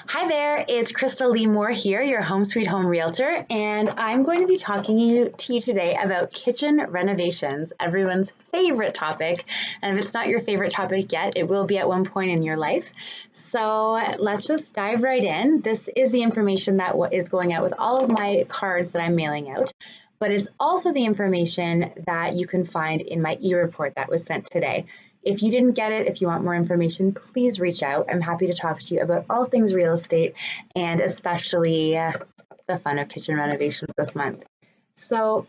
Hi there, it's Krystal Lee Moore here, your Home Sweet Home Realtor, and I'm going to be talking to you today about kitchen renovations, everyone's favorite topic. And if it's not your favorite topic yet, it will be at one point in your life. So let's just dive right in. This is the information that is going out with all of my cards that I'm mailing out, but it's also the information that you can find in my e-report that was sent today. If you didn't get it, if you want more information, please reach out. I'm happy to talk to you about all things real estate and especially the fun of kitchen renovations this month. So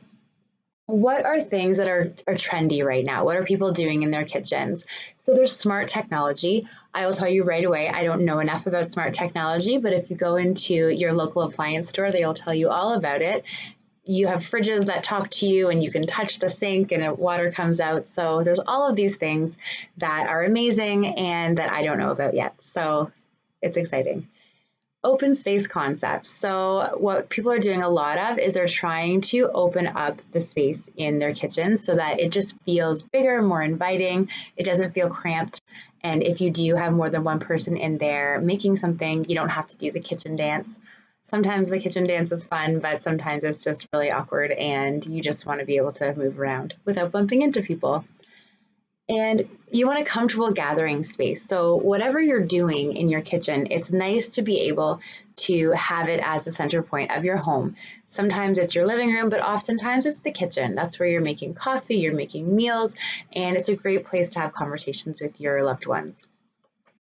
what are things that are trendy right now? What are people doing in their kitchens? So there's smart technology. I will tell you right away, I don't know enough about smart technology, but if you go into your local appliance store, they'll tell you all about it. You have fridges that talk to you and you can touch the sink and water comes out. So there's all of these things that are amazing and that I don't know about yet. So it's exciting. Open space concepts. So what people are doing a lot of is they're trying to open up the space in their kitchen so that it just feels bigger, more inviting. It doesn't feel cramped. And if you do have more than one person in there making something, you don't have to do the kitchen dance. Sometimes the kitchen dance is fun, but sometimes it's just really awkward and you just want to be able to move around without bumping into people. And you want a comfortable gathering space. So whatever you're doing in your kitchen, it's nice to be able to have it as the center point of your home. Sometimes it's your living room, but oftentimes it's the kitchen. That's where you're making coffee, you're making meals, and it's a great place to have conversations with your loved ones.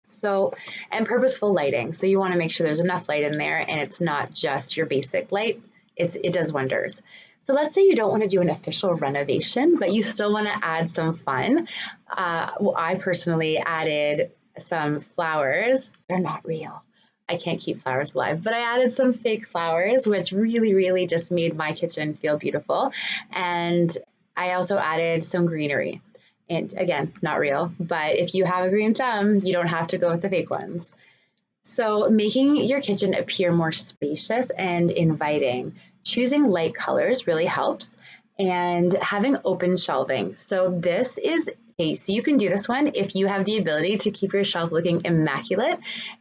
So, and purposeful lighting. So you want to make sure there's enough light in there and it's not just your basic light. It does wonders. So let's say you don't want to do an official renovation, but you still want to add some fun. Well, I personally added some flowers. They're not real. I can't keep flowers alive, but I added some fake flowers, which really just made my kitchen feel beautiful. And I also added some greenery. And again, not real, but if you have a green thumb, you don't have to go with the fake ones. So making your kitchen appear more spacious and inviting, choosing light colors really helps, and having open shelving. So this is, okay, so you can do this one if you have the ability to keep your shelf looking immaculate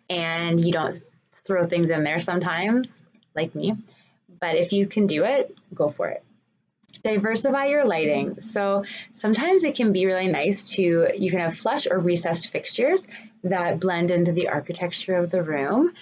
and you don't throw things in there sometimes, like me. But if you can do it, go for it. Diversify your lighting. So sometimes it can be really nice you can have flush or recessed fixtures that blend into the architecture of the room.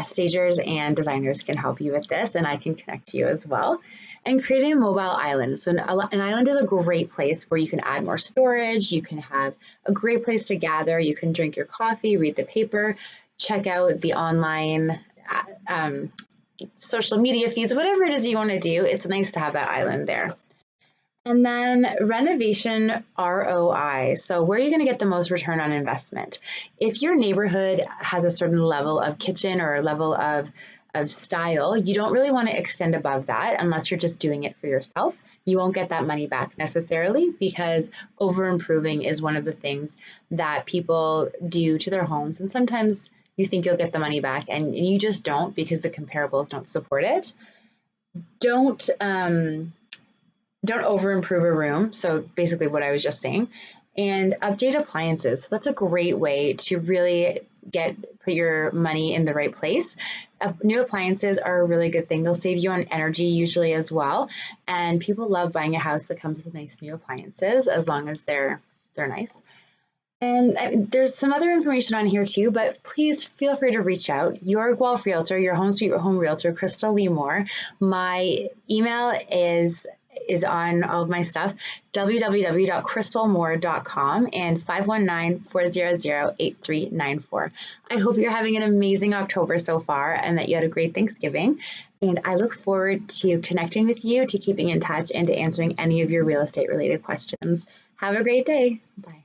Stagers and designers can help you with this, and I can connect you as well. And creating a mobile island. So an island is a great place where you can add more storage, you can have a great place to gather, you can drink your coffee, read the paper, check out the online social media feeds, whatever it is you want to do, it's nice to have that island there. And then renovation ROI. So where are you going to get the most return on investment? If your neighborhood has a certain level of kitchen or level of style, you don't really want to extend above that unless you're just doing it for yourself. You won't get that money back necessarily because over improving is one of the things that people do to their homes. And sometimes you think you'll get the money back and you just don't because the comparables don't support it. Don't over improve a room. So basically what I was just saying, and update appliances. So that's a great way to really put your money in the right place. New appliances are a really good thing. They'll save you on energy usually as well. And people love buying a house that comes with nice new appliances as long as they're nice. And there's some other information on here too, but please feel free to reach out. Your Guelph Realtor, your Home Sweet Home Realtor, Krystal Lee Moore. My email is on all of my stuff, www.krystalmoore.com and 519-400-8394. I hope you're having an amazing October so far and that you had a great Thanksgiving. And I look forward to connecting with you, to keeping in touch, and to answering any of your real estate related questions. Have a great day. Bye.